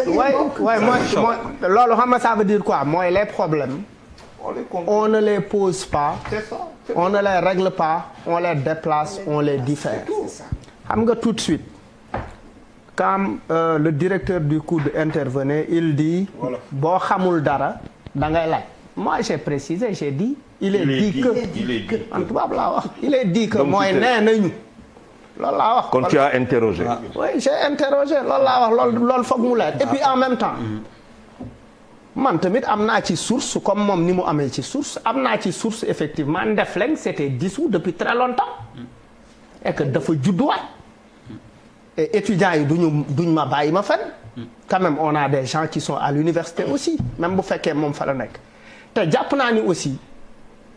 mooy loolu xam nga ça veut dire quoi mooy les problèmes on ne les pose pas on ne les règle pas on les déplace on les diffère xam nga tout de suite quand le directeur du COUD intervenait il dit boo xamul dara da ngay laaj moi j'ai précisé j'ai dit il est dit que en tubaab laa wax il est dit que mooy nee nañu loolu laa wax. Quand tu as interrogé. oui j'ai interrogé loolu laa wax loolu foog mu leer et puis en même temps man tamit am naa ci source comme moom ni mu amee ci source am naa ci source effectivement Ndefleng c'était dissous depuis très longtemps et que dafa judduwaat et étudiants yi duñ ma bàyyi ma fen quand même on a des gens qui sont à l'université aussi même bu fekkee moom fa la nekk te jàpp naa ni aussi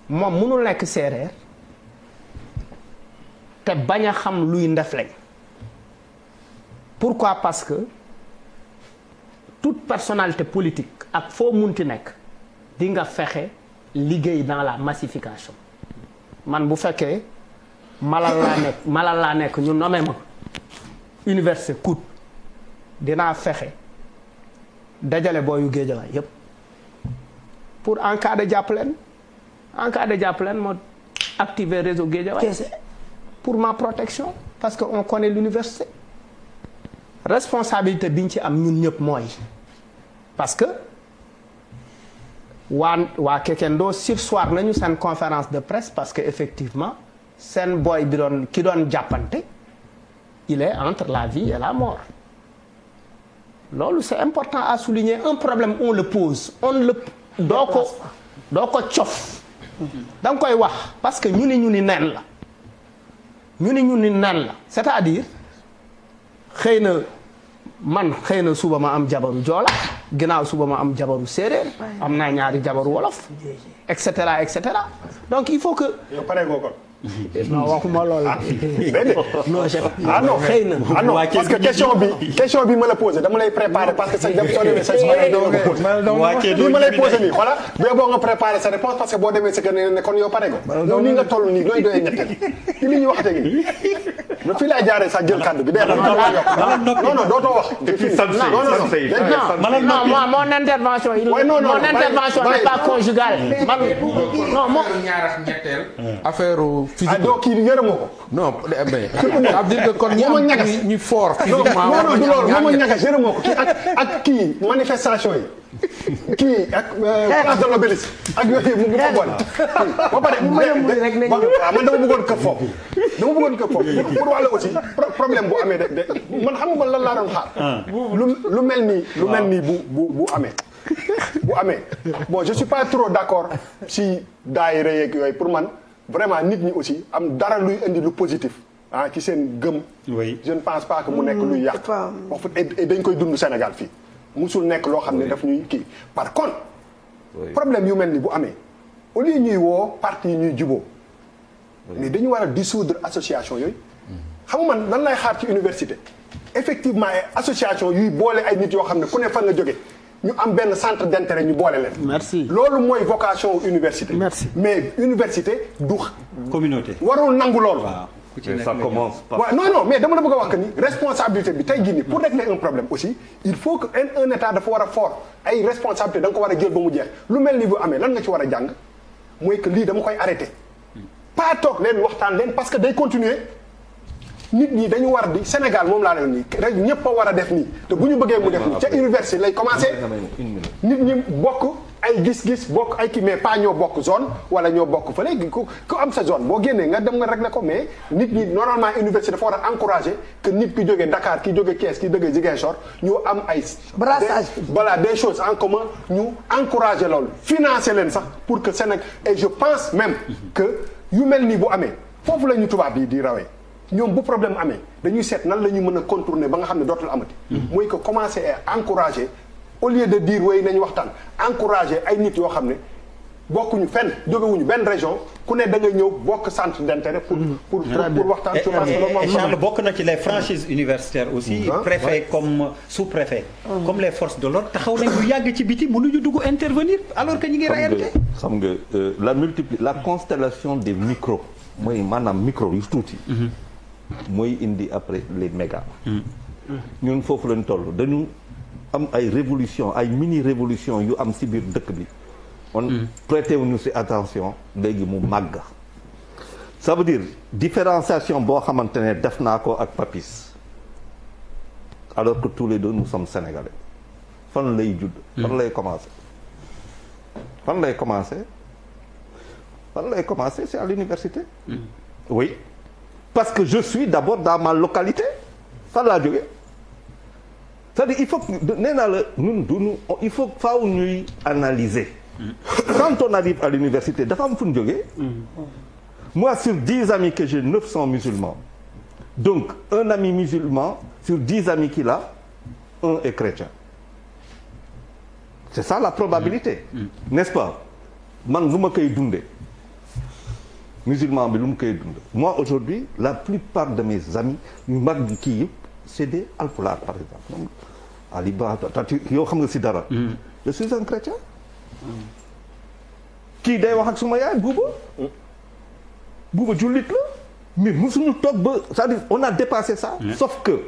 moom mënul nekk séeréer te bañ a xam luy Ndefleng pourquoi parce que toute personnalité politique ak foo munti nekk di nga fexe liggéey dans la massification man bu fekkee malal laa nekk ñu nommé ma université COUD dinaa fexe dajale booyu Géejawaay yépp pour en cas de jàppaleen moo activer réseau Géejawaay pour ma protection parce que on connaît l'université responsabilité bi ñu ci am ñun ñëpp mooy parce que waa Kekendo sursoir nañu seen conférence de presse parce que effectivement seen boy bi ki doon jàppante il est entre la vie et la mort loolu c'est important à souligner un problème on le pose doo ko cof da nga koy wax parce que ñu ni nen la c'est-à-dire xëy na suba ma am jabaru joola ginnaaw suba ma am jabaru séeréer am naa ñaari jabaru wolof et cetera donc il faut que non waxuma loolu non xëy na non parce que question bi ma la posé dama lay préparer parce que sa dem soo demee sa li ma lay posé nii voilà boo nga préparer sa réponse parce que boo demee sa kër ne kon yow pare ko yow nii nga toll nii nooy doyee ñetteel ci li ñuy waxate gi mais fii laa jaaree sax jël kàddu bi dee non dootoo wax non mon intervention mon intervention n'est pas conjugale non ñaar ak ñetteel affaire physique donc kii yërëmoo ko. non mais ça veut dire que kon ñi fort physiquement non du loolu moom ñagas yërëmoo ko kii ak kii manifestation yi kii ak place de l'Obélisque ak yooyu mu ko boole ba pare man dama bëggoon këpp foofu pour wàlla aussi problème bu amee de man xam nga lan laa doon xaar lu mel nii bu amee bon je suis pas trop d'accord si daayira yeeg yooyu pour man vraiment nit ñi aussi am dara luy indi lu positif ci seen gëm. oui je ne pense pas que mu nekk luy yàq. et dañ koy dund Sénégal fii musul nekk loo xam ne daf ñuy kii par contre. problème yu mel ni bu amee au lieu ñuy woo parti yi ñuy juboo mais dañu war a dissoudre association yooyu. xam nga man lan lay xaar ci université effectivement ay association yuy boole ay nit yoo xam ne ku ne fan nga jóge ñu am benn centre d'intérêt ñu boole leen. merci loolu mooy vocation université. merci mais université du. communauté warul nangu loolu. ça commence par. waaw non mais dama la bëgg a wax que ni responsabilité bi tey jii nii pour régler un problème aussi il faut que un état dafa war a fort ay responsabilité da nga ko war a jël ba mu jeex lu mel ni bu amee lan nga ci war a jàng mooy que lii dama koy arrêter. pas toog leen waxtaan leen parce que day continuer. nit ñi dañu war di Sénégal moom laa leen nii rek ñëpp a war a def nii te bu ñu bëggee mu def nii ca université lay commencé nit ñi bokk ay gis-gis bokk ay kii mais pas ñoo bokk zone wala ñoo bokk fële ku am sa zone boo génnee nga dem nga régler ko mais nit ñi normalement université dafa war a encourager que nit ki jógee Dakar ki jógee Thiès ki jógee Ziguinchor ñu am ay brassage voilà des choses en commun ñu encourager loolu financer leen sax pour que Sénégal et je pense même que yu mel nii bu amee foofu la ñu tubaab yi di rawee ñoom bu problème amee dañuy seet nan la ñu mën a contourner ba nga xam ne dootul amati. mooy que commencer à encourager au lieu de dire way nañu waxtaan encourager ay nit yoo xam ne bokkuñu fenn jógewuñu benn région ku ne da ngay ñëw bokk centre d'intérêt pour waxtaan. je pense que Charles bokk na ci les franchises universitaires aussi. préfet comme sous-préfet. comme les forces de l'ordre taxaw nañ lu yàgg ci biti mënuñu dugg intervenir alors que ñu ngi rayante. xam nga la constellation des micros mooy maanaam micro yu tuuti. mooy indi après les méga. ñun foofu lañ toll dañu am ay révolution ay mini révolution yu am ci biir dëkk bi on prêté wuñu ci attention léegi mu màgg ça veut dire différenciation boo xamante ne def naa ko ak Papis alors que tous les deux nous sommes sénégalais fan lay judd fan lay commencer fan lay commencer c'est à l'université oui parce que je suis d'abord dans ma localité fan laa jógee c'est-à-dire il faut nee naa la ñun duñu il faut faaw ñuy analyser quand on arrive à l'université dafa am fu ñu jógee moi sur 10 amis que j'ai 9 sont musulmans donc un ami musulman sur 10 amis qu'il a un est chrétien c'est ça la probabilité n'est-ce pas man lu ma koy dundee musulman bi lu mu koy dund moi aujourd'hui la plupart de mes amis yu mag kii yëpp c'est des alpulaar par exemple Ali Ba yow xam nga ci dara je suis un chrétien kii day wax ak suma yaay buuba jullit la mais musuñu toog ba c'est-à-dire on a dépassé ça sauf que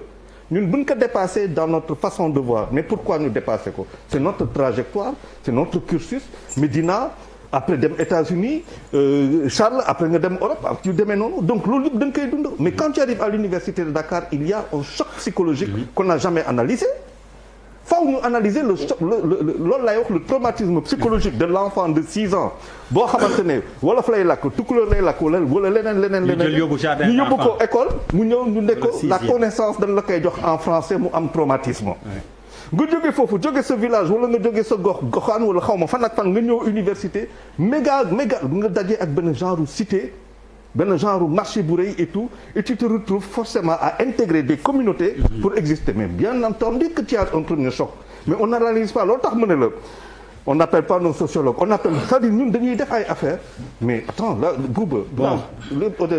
ñun buñ ko dépassé dans notre façon de voir mais pourquoi ñu dépasser ko c'est notre trajectoire c'est notre cursus Médina après dem États-Unis Charles après nga dem Europe ak yu demee noonu donc loolu yëpp da nga koy dund mais quand tu arrives à l'université de Dakar il y a un choc psychologique qu'on n'a jamais analysé faaw ñu analyser le choc loolu lay wax le traumatisme psychologique de l'enfant de 6 ans boo xamante ne wolof lay lakk tukulóor lay lakk wala leneen ñu yóbbu ko école mu ñëw ñu ne ko la connaissance dañ la koy jox en français mu am traumatisme nga jóge foofu jóge sa village wala nga jóge sa goxaan wala xaw ma fan ak fan nga ñëw université méga nga dajee ak benn genre cité benn genre marché bu rëy et tout et tu te retrouves forcément à intégrer des communautés pour exister mais bien entendu que tu as un premier choc mais on n'analyse pas loolu tax mu ne la on n'appelle pas nos sociologues on appelle c'est-à-dire ñun dañuy def ay affaires mais attends là Bouba bon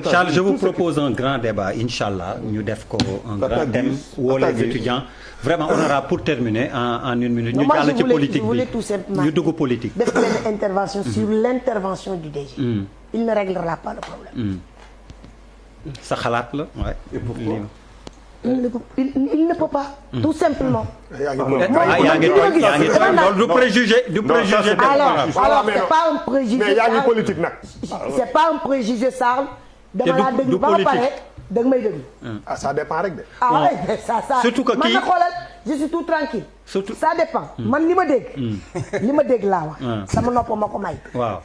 Charles je vous propose un grand débat inchallah ñu def ko un grand thème woo les étudiants vraiment on aura pour terminer en une minute ñu jàll ci politique bi ñu dugg politique def benn intervention sur l'intervention du DG il ne réglera pas le problème sa xalaat la ouais. Et pourquoi il ne peut pas tout simplement yaa ngi loolu du préjugé alors c'est pas un préjugé mais yaa ngi politique nag c'est pas un préjugé Charles dama laa déglu ba pare da nga may déglu ça dépend rek de ouais ça surtout que man na xoolal je suis tout tranquille surtout ça dépend man li ma dégg laa wax sama nopp ma ko may waaw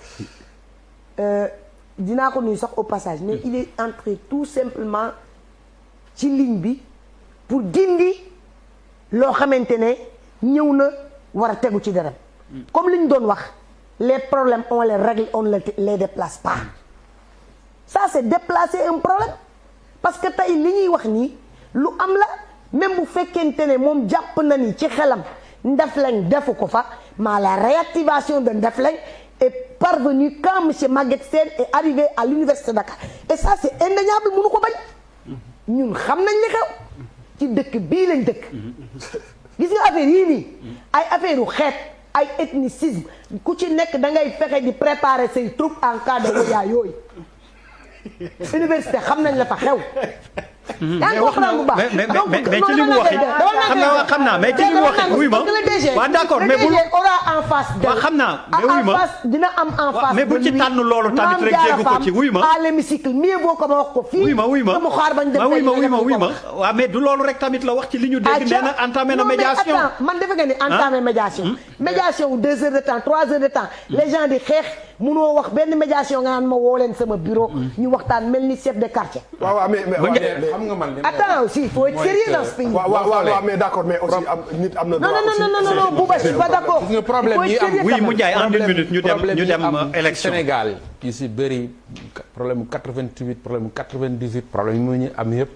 dinaa ko nuyu sax au passage mais il est entré tout simplement ci ligne bi pour dindi loo xamante ne ñëw na war a tegu ci dërëm comme li ñu doon wax les problèmes on les règle on les déplace pas ça c'est déplacer un problème parce que tey li ñuy wax nii lu am la même bu fekkente ne moom jàpp na ni ci xelam Ndefleng defu ko fa mais la réactivation de Ndefleng est parvenue quand monsieur Maguette Sène est arrivé à l'université de Dakar et ça c'est indéniable mënu ko bañ ñun xam nañ li xew ci dëkk bii lañ dëkk gis nga affaire yii nii ay affaire u xeet ay ethnicisme ku ci nekk da ngay fexe di préparer say troupes en cas de woyaa yooyu université xam nañ la fa xew yaa ngi comprendre bu baax mais ci li mu waxee xam naa mais ci li mu waxee wuy ma waaw d'accord mais bu aura en face waaw xam naa mais wuy ma dina am en face mais bu ci tànn loolu tamit rek dégg ko ci wuy ma à l'hémicycle mieux vaut ko ma wax ko fii wuy ma mu xaar bañ dem wuy ma waaw mais du loolu rek tamit la wax ci li ñu dégg nee na entamé na médiation man defe nga ni entamé médiation 2 heures de temps 3 heures de temps les gens di xeex munoo wax benn médiation nga naan ma woo leen sama bureau ñu waxtaan mel ni chef de quartier waaw mais xam nga man attends aussi il faut être sérieux dans ce pays. waaw mais d'accord mais aussi nit am na. non Bouba je suis pas d'accord. gis nga problème yi am oui mu jaay en une minute ñu dem élection Sénégal ki si bëri problème mu 88 problème mu 98 problème yi mu ñu am yëpp